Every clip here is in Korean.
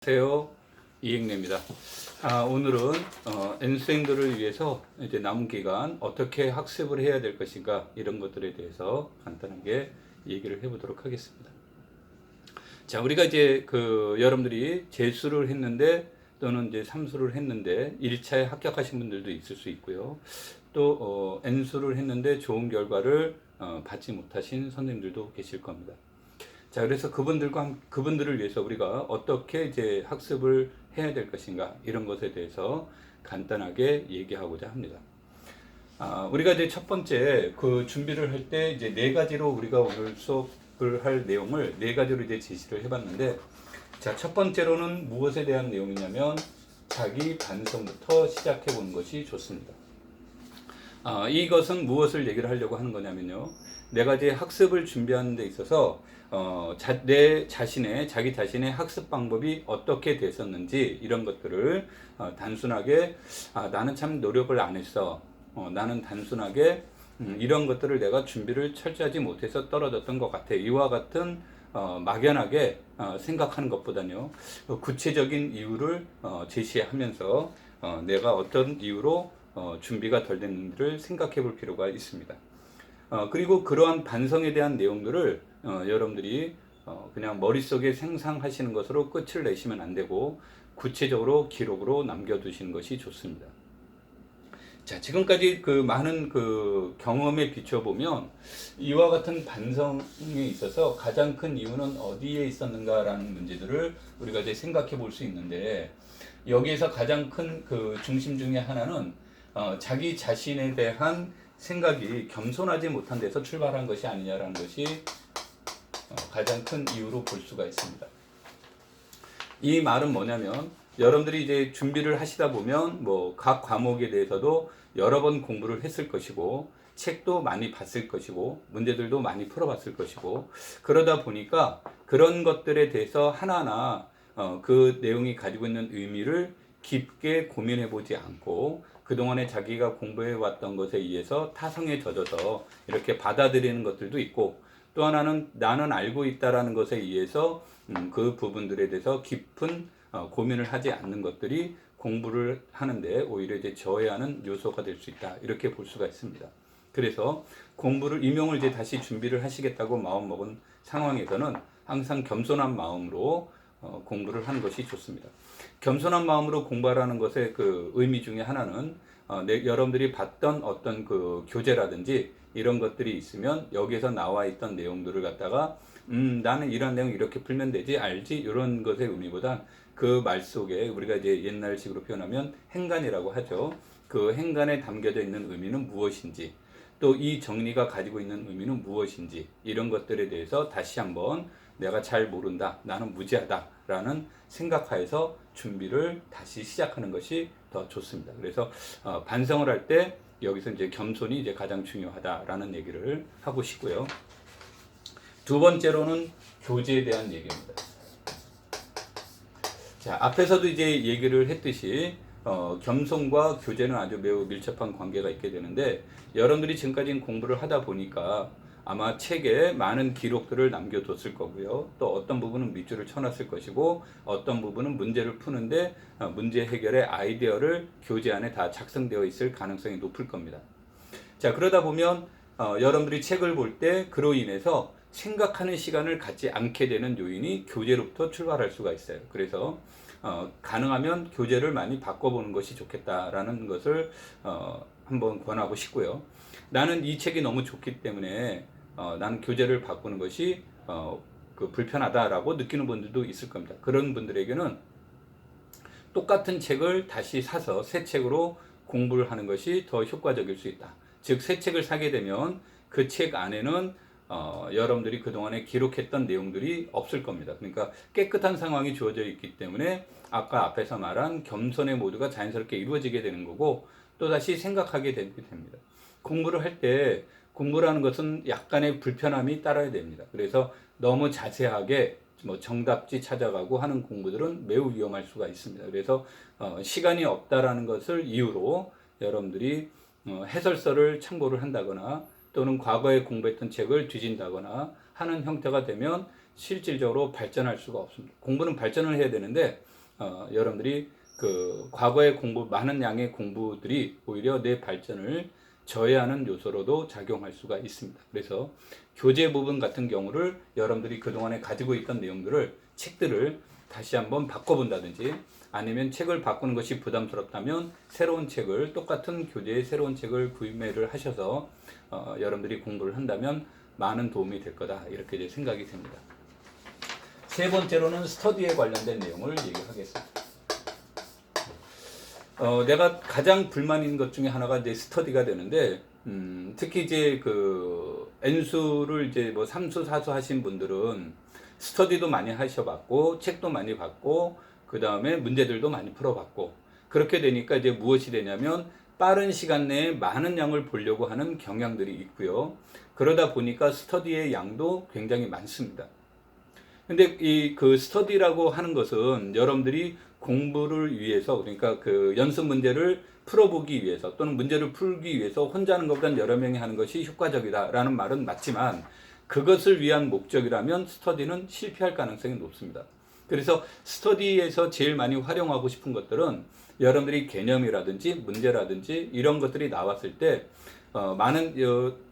안녕하세요. 이익래입니다. 오늘은 N수생들을 위해서 이제 남은 기간 어떻게 학습을 해야 될 것인가 이런 것들에 대해서 간단하게 얘기를 해보도록 하겠습니다. 자, 우리가 이제 여러분들이 재수를 했는데 또는 이제 삼수를 했는데 1차에 합격하신 분들도 있을 수 있고요. 또 N수를 했는데 좋은 결과를 받지 못하신 선생님들도 계실 겁니다. 자, 그래서 그분들을 위해서 우리가 어떻게 이제 학습을 해야 될 것인가, 이런 것에 대해서 간단하게 얘기하고자 합니다. 우리가 이제 첫 번째 준비를 할 때 이제 네 가지로 우리가 오늘 수업을 할 내용을 네 가지로 이제 제시를 해봤는데, 자, 첫 번째로는 무엇에 대한 내용이냐면 자기 반성부터 시작해 보는 것이 좋습니다. 이것은 무엇을 얘기를 하려고 하는 거냐면요. 내가 이제 학습을 준비하는 데 있어서 자기 자신의 학습 방법이 어떻게 됐었는지 이런 것들을 단순하게 나는 참 노력을 안 했어. 나는 단순하게 이런 것들을 내가 준비를 철저하지 못해서 떨어졌던 것 같아. 이와 같은 막연하게 생각하는 것보다는요. 구체적인 이유를 제시하면서 내가 어떤 이유로 준비가 덜 됐는지를 생각해 볼 필요가 있습니다. 그리고 그러한 반성에 대한 내용들을 여러분들이 그냥 머릿속에 생상하시는 것으로 끝을 내시면 안 되고 구체적으로 기록으로 남겨두시는 것이 좋습니다. 자, 지금까지 많은 경험에 비춰보면 이와 같은 반성에 있어서 가장 큰 이유는 어디에 있었는가라는 문제들을 우리가 이제 생각해 볼 수 있는데, 여기에서 가장 큰 중심 중에 하나는 자기 자신에 대한 생각이 겸손하지 못한 데서 출발한 것이 아니냐라는 것이 가장 큰 이유로 볼 수가 있습니다. 이 말은 뭐냐면, 여러분들이 이제 준비를 하시다 보면 각 과목에 대해서도 여러 번 공부를 했을 것이고, 책도 많이 봤을 것이고, 문제들도 많이 풀어봤을 것이고, 그러다 보니까 그런 것들에 대해서 하나하나 그 내용이 가지고 있는 의미를 깊게 고민해 보지 않고, 그동안에 자기가 공부해 왔던 것에 의해서 타성에 젖어서 이렇게 받아들이는 것들도 있고, 또 하나는 나는 알고 있다라는 것에 의해서 그 부분들에 대해서 깊은 고민을 하지 않는 것들이 공부를 하는데 오히려 이제 저해하는 요소가 될 수 있다, 이렇게 볼 수가 있습니다. 그래서 임용을 이제 다시 준비를 하시겠다고 마음먹은 상황에서는 항상 겸손한 마음으로 공부를 하는 것이 좋습니다. 겸손한 마음으로 공부하라는 것의 의미 중에 하나는 여러분들이 봤던 어떤 교재라든지 이런 것들이 있으면 여기에서 나와 있던 내용들을 갖다가 나는 이런 내용 이렇게 풀면 되지, 알지, 이런 것의 의미보다 그 말 속에 우리가 이제 옛날식으로 표현하면 행간이라고 하죠. 그 행간에 담겨져 있는 의미는 무엇인지, 또 이 정리가 가지고 있는 의미는 무엇인지, 이런 것들에 대해서 다시 한번 내가 잘 모른다, 나는 무지하다 라는 생각하에서 준비를 다시 시작하는 것이 더 좋습니다. 그래서 반성을 할 때 여기서 이제 겸손이 이제 가장 중요하다라는 얘기를 하고 싶고요. 두 번째로는 교재에 대한 얘기입니다. 자, 앞에서도 이제 얘기를 했듯이 겸손과 교재는 아주 매우 밀접한 관계가 있게 되는데, 여러분들이 지금까지 공부를 하다 보니까 아마 책에 많은 기록들을 남겨뒀을 거고요. 또 어떤 부분은 밑줄을 쳐놨을 것이고, 어떤 부분은 문제를 푸는데 문제 해결의 아이디어를 교재 안에 다 작성되어 있을 가능성이 높을 겁니다. 자, 그러다 보면 여러분들이 책을 볼 때 그로 인해서 생각하는 시간을 갖지 않게 되는 요인이 교재로부터 출발할 수가 있어요. 그래서 가능하면 교재를 많이 바꿔보는 것이 좋겠다라는 것을 한번 권하고 싶고요. 나는 이 책이 너무 좋기 때문에 나는 교재를 바꾸는 것이 불편하다라고 느끼는 분들도 있을 겁니다. 그런 분들에게는 똑같은 책을 다시 사서 새 책으로 공부를 하는 것이 더 효과적일 수 있다. 즉, 새 책을 사게 되면 그 책 안에는 여러분들이 그동안에 기록했던 내용들이 없을 겁니다. 그러니까 깨끗한 상황이 주어져 있기 때문에 아까 앞에서 말한 겸손의 모두가 자연스럽게 이루어지게 되는 거고, 또다시 생각하게 됩니다. 공부를 할 때 공부라는 것은 약간의 불편함이 따라야 됩니다. 그래서 너무 자세하게 정답지 찾아가고 하는 공부들은 매우 위험할 수가 있습니다. 그래서 시간이 없다라는 것을 이유로 여러분들이 해설서를 참고를 한다거나 또는 과거에 공부했던 책을 뒤진다거나 하는 형태가 되면 실질적으로 발전할 수가 없습니다. 공부는 발전을 해야 되는데 여러분들이 그 과거의 공부, 많은 양의 공부들이 오히려 내 발전을 저해하는 요소로도 작용할 수가 있습니다. 그래서 교재 부분 같은 경우를 여러분들이 그동안에 가지고 있던 내용들을, 책들을 다시 한번 바꿔본다든지, 아니면 책을 바꾸는 것이 부담스럽다면 새로운 책을, 똑같은 교재의 새로운 책을 구매를 하셔서 여러분들이 공부를 한다면 많은 도움이 될 거다, 이렇게 이제 생각이 됩니다. 세 번째로는 스터디에 관련된 내용을 얘기하겠습니다. 내가 가장 불만인 것 중에 하나가 이제 스터디가 되는데, 특히 이제 그 N수를 이제 뭐 3수, 4수 하신 분들은 스터디도 많이 하셔봤고, 책도 많이 봤고, 그 다음에 문제들도 많이 풀어봤고, 그렇게 되니까 이제 무엇이 되냐면 빠른 시간 내에 많은 양을 보려고 하는 경향들이 있고요. 그러다 보니까 스터디의 양도 굉장히 많습니다. 근데 이 그 스터디라고 하는 것은 여러분들이 공부를 위해서, 그러니까 그 연습 문제를 풀어보기 위해서 또는 문제를 풀기 위해서 혼자 하는 것보다는 여러 명이 하는 것이 효과적이다라는 말은 맞지만, 그것을 위한 목적이라면 스터디는 실패할 가능성이 높습니다. 그래서 스터디에서 제일 많이 활용하고 싶은 것들은 여러분들이 개념이라든지 문제라든지 이런 것들이 나왔을 때 많은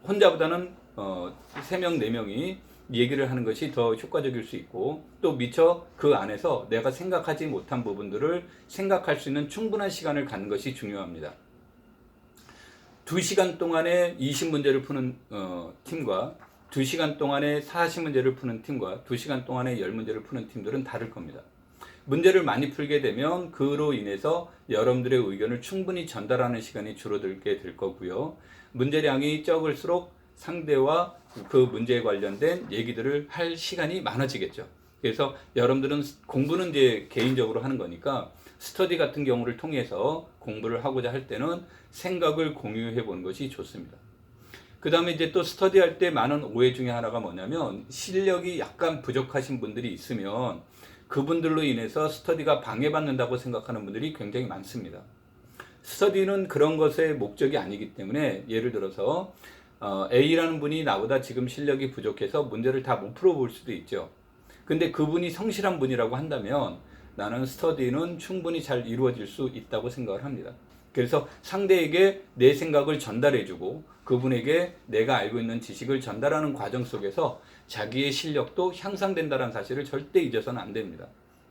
혼자보다는 3명, 4명이 얘기를 하는 것이 더 효과적일 수 있고, 또 미처 그 안에서 내가 생각하지 못한 부분들을 생각할 수 있는 충분한 시간을 갖는 것이 중요합니다. 2시간 동안에 20문제를 푸는 팀과 2시간 동안에 40문제를 푸는 팀과 2시간 동안에 10문제를 푸는 팀들은 다를 겁니다. 문제를 많이 풀게 되면 그로 인해서 여러분들의 의견을 충분히 전달하는 시간이 줄어들게 될 거고요. 문제량이 적을수록 상대와 그 문제에 관련된 얘기들을 할 시간이 많아지겠죠. 그래서 여러분들은 공부는 이제 개인적으로 하는 거니까 스터디 같은 경우를 통해서 공부를 하고자 할 때는 생각을 공유해 보는 것이 좋습니다. 그 다음에 이제 또 스터디 할 때 많은 오해 중에 하나가 뭐냐면, 실력이 약간 부족하신 분들이 있으면 그분들로 인해서 스터디가 방해받는다고 생각하는 분들이 굉장히 많습니다. 스터디는 그런 것의 목적이 아니기 때문에, 예를 들어서 A라는 분이 나보다 지금 실력이 부족해서 문제를 다 못 풀어볼 수도 있죠. 근데 그분이 성실한 분이라고 한다면 나는 스터디는 충분히 잘 이루어질 수 있다고 생각을 합니다. 그래서 상대에게 내 생각을 전달해주고 그분에게 내가 알고 있는 지식을 전달하는 과정 속에서 자기의 실력도 향상된다는 사실을 절대 잊어서는 안 됩니다.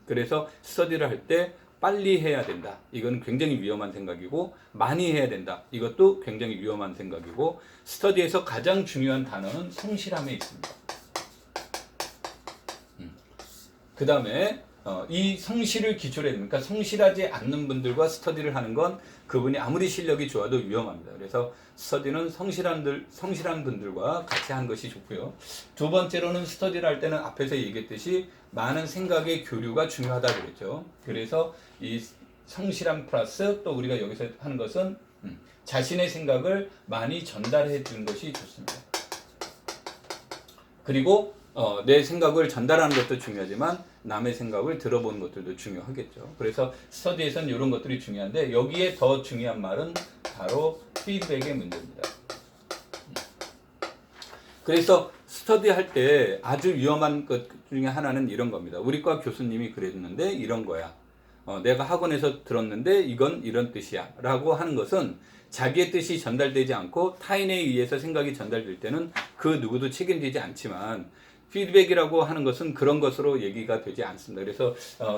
그래서 스터디를 할 때 빨리 해야 된다, 이건 굉장히 위험한 생각이고, 많이 해야 된다, 이것도 굉장히 위험한 생각이고, 스터디에서 가장 중요한 단어는 성실함에 있습니다. 그 다음에 이 성실을 기초로 해야 됩니까? 성실하지 않는 분들과 스터디를 하는 건 그분이 아무리 실력이 좋아도 위험합니다. 그래서 스터디는 성실한 분들과 같이 하는 것이 좋고요. 두 번째로는 스터디를 할 때는 앞에서 얘기했듯이 많은 생각의 교류가 중요하다고 그랬죠. 그래서 이 성실함 플러스 또 우리가 여기서 하는 것은 자신의 생각을 많이 전달해 주는 것이 좋습니다. 그리고 내 생각을 전달하는 것도 중요하지만 남의 생각을 들어보는 것들도 중요하겠죠. 그래서 스터디에서는 이런 것들이 중요한데, 여기에 더 중요한 말은 바로 피드백의 문제입니다. 그래서 스터디 할 때 아주 위험한 것 중에 하나는 이런 겁니다. 우리과 교수님이 그랬는데 이런 거야. 내가 학원에서 들었는데 이건 이런 뜻이야 라고 하는 것은 자기의 뜻이 전달되지 않고 타인에 의해서 생각이 전달될 때는 그 누구도 책임지지 않지만, 피드백이라고 하는 것은 그런 것으로 얘기가 되지 않습니다. 그래서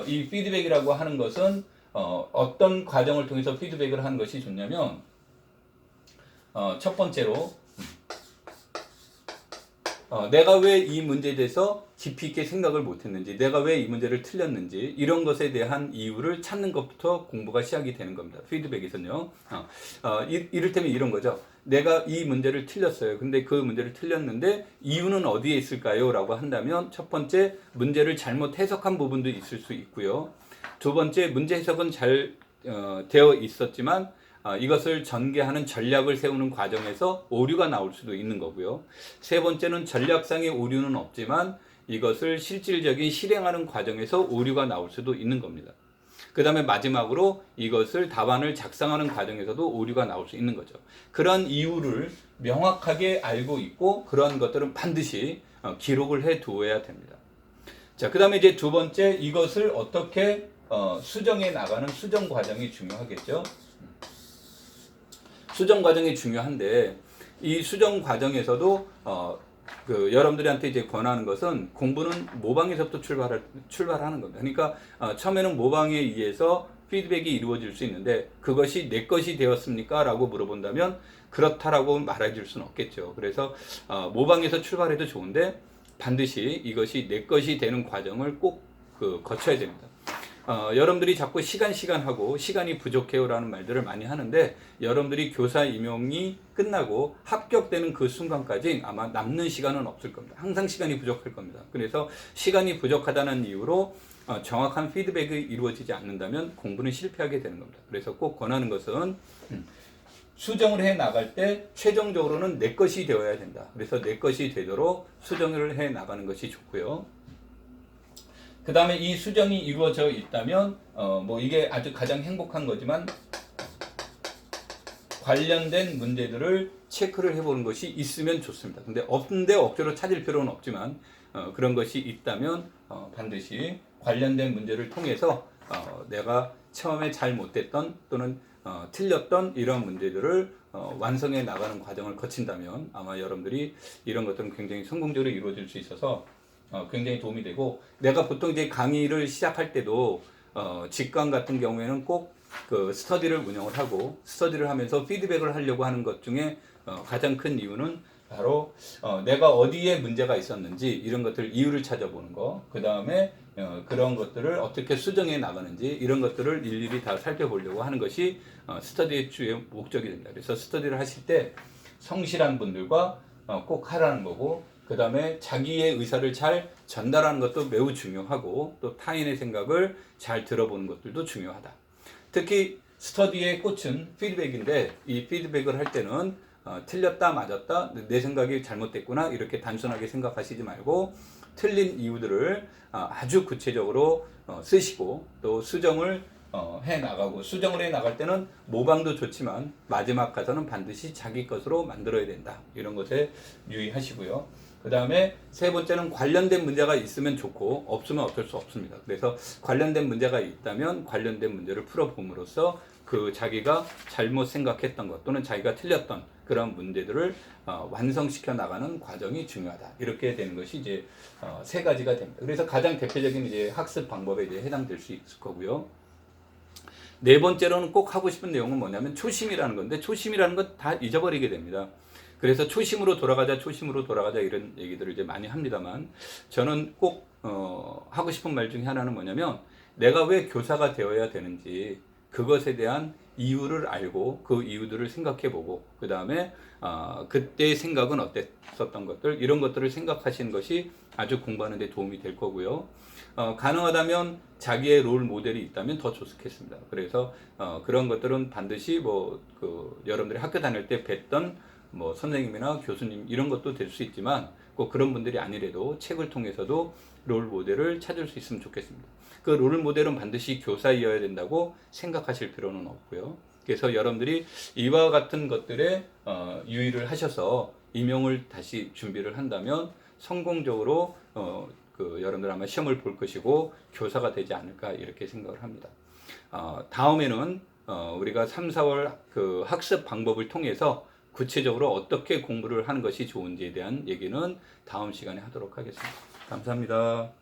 이 피드백이라고 하는 것은 어떤 과정을 통해서 피드백을 하는 것이 좋냐면, 첫 번째로 내가 왜 이 문제에 대해서 깊이 있게 생각을 못했는지, 내가 왜 이 문제를 틀렸는지, 이런 것에 대한 이유를 찾는 것부터 공부가 시작이 되는 겁니다. 피드백에서는요. 이를테면 이런 거죠. 내가 이 문제를 틀렸어요. 근데 그 문제를 틀렸는데 이유는 어디에 있을까요? 라고 한다면, 첫 번째, 문제를 잘못 해석한 부분도 있을 수 있고요. 두 번째, 문제 해석은 잘 되어 있었지만 이것을 전개하는 전략을 세우는 과정에서 오류가 나올 수도 있는 거고요. 세 번째는 전략상의 오류는 없지만 이것을 실질적인 실행하는 과정에서 오류가 나올 수도 있는 겁니다. 그 다음에 마지막으로 이것을 답안을 작성하는 과정에서도 오류가 나올 수 있는 거죠. 그런 이유를 명확하게 알고 있고 그런 것들은 반드시 기록을 해 두어야 됩니다. 자, 그 다음에 이제 두 번째, 이것을 어떻게 수정해 나가는 수정 과정이 중요하겠죠. 수정 과정이 중요한데 이 수정 과정에서도 여러분들한테 이제 권하는 것은 공부는 모방에서부터 출발하는 겁니다. 그러니까 처음에는 모방에 의해서 피드백이 이루어질 수 있는데 그것이 내 것이 되었습니까? 라고 물어본다면 그렇다라고 말해 줄 수는 없겠죠. 그래서 모방에서 출발해도 좋은데 반드시 이것이 내 것이 되는 과정을 꼭 거쳐야 됩니다. 여러분들이 자꾸 시간 하고 시간이 부족해요 라는 말들을 많이 하는데 여러분들이 교사 임용이 끝나고 합격되는 그 순간까지 아마 남는 시간은 없을 겁니다. 항상 시간이 부족할 겁니다. 그래서 시간이 부족하다는 이유로 정확한 피드백이 이루어지지 않는다면 공부는 실패하게 되는 겁니다. 그래서 꼭 권하는 것은 수정을 해 나갈 때 최종적으로는 내 것이 되어야 된다. 그래서 내 것이 되도록 수정을 해 나가는 것이 좋고요. 그 다음에 이 수정이 이루어져 있다면 이게 아주 가장 행복한 거지만 관련된 문제들을 체크를 해보는 것이 있으면 좋습니다. 근데 없는데 억지로 찾을 필요는 없지만 그런 것이 있다면 반드시 관련된 문제를 통해서 내가 처음에 잘 못했던 또는 틀렸던 이런 문제들을 완성해 나가는 과정을 거친다면 아마 여러분들이 이런 것들은 굉장히 성공적으로 이루어질 수 있어서 굉장히 도움이 되고 내가 보통 이제 강의를 시작할 때도 직강 같은 경우에는 꼭 그 스터디를 운영을 하고 스터디를 하면서 피드백을 하려고 하는 것 중에 가장 큰 이유는 바로 내가 어디에 문제가 있었는지 이런 것들 이유를 찾아보는 거, 그 다음에 그런 것들을 어떻게 수정해 나가는지 이런 것들을 일일이 다 살펴보려고 하는 것이 스터디의 주요 목적이 됩니다. 그래서 스터디를 하실 때 성실한 분들과 꼭 하라는 거고 그 다음에 자기의 의사를 잘 전달하는 것도 매우 중요하고 또 타인의 생각을 잘 들어보는 것들도 중요하다. 특히 스터디의 꽃은 피드백인데 이 피드백을 할 때는 틀렸다 맞았다 내 생각이 잘못됐구나 이렇게 단순하게 생각하시지 말고 틀린 이유들을 아주 구체적으로 쓰시고 또 수정을 해 나가고 수정을 해 나갈 때는 모방도 좋지만 마지막 가서는 반드시 자기 것으로 만들어야 된다. 이런 것에 유의하시고요. 그 다음에 세 번째는 관련된 문제가 있으면 좋고 없으면 어쩔 수 없습니다. 그래서 관련된 문제가 있다면 관련된 문제를 풀어봄으로써 그 자기가 잘못 생각했던 것 또는 자기가 틀렸던 그런 문제들을 완성시켜 나가는 과정이 중요하다. 이렇게 되는 것이 이제 세 가지가 됩니다. 그래서 가장 대표적인 이제 학습 방법에 이제 해당될 수 있을 거고요. 네 번째로는 꼭 하고 싶은 내용은 뭐냐면 초심이라는 건데 초심이라는 건 다 잊어버리게 됩니다. 그래서 초심으로 돌아가자 이런 얘기들을 이제 많이 합니다만 저는 꼭 하고 싶은 말 중에 하나는 뭐냐면 내가 왜 교사가 되어야 되는지 그것에 대한 이유를 알고 그 이유들을 생각해보고 그 다음에 그때의 생각은 어땠었던 것들 이런 것들을 생각하시는 것이 아주 공부하는 데 도움이 될 거고요. 가능하다면 자기의 롤 모델이 있다면 더 좋겠습니다. 그래서 그런 것들은 반드시 여러분들이 학교 다닐 때 뵀던 선생님이나 교수님 이런 것도 될 수 있지만 꼭 그런 분들이 아니래도 책을 통해서도 롤 모델을 찾을 수 있으면 좋겠습니다. 그 롤 모델은 반드시 교사이어야 된다고 생각하실 필요는 없고요. 그래서 여러분들이 이와 같은 것들에 유의를 하셔서 임용을 다시 준비를 한다면 성공적으로 여러분들 아마 시험을 볼 것이고 교사가 되지 않을까 이렇게 생각을 합니다. 다음에는 우리가 3, 4월 그 학습 방법을 통해서 구체적으로 어떻게 공부를 하는 것이 좋은지에 대한 얘기는 다음 시간에 하도록 하겠습니다. 감사합니다.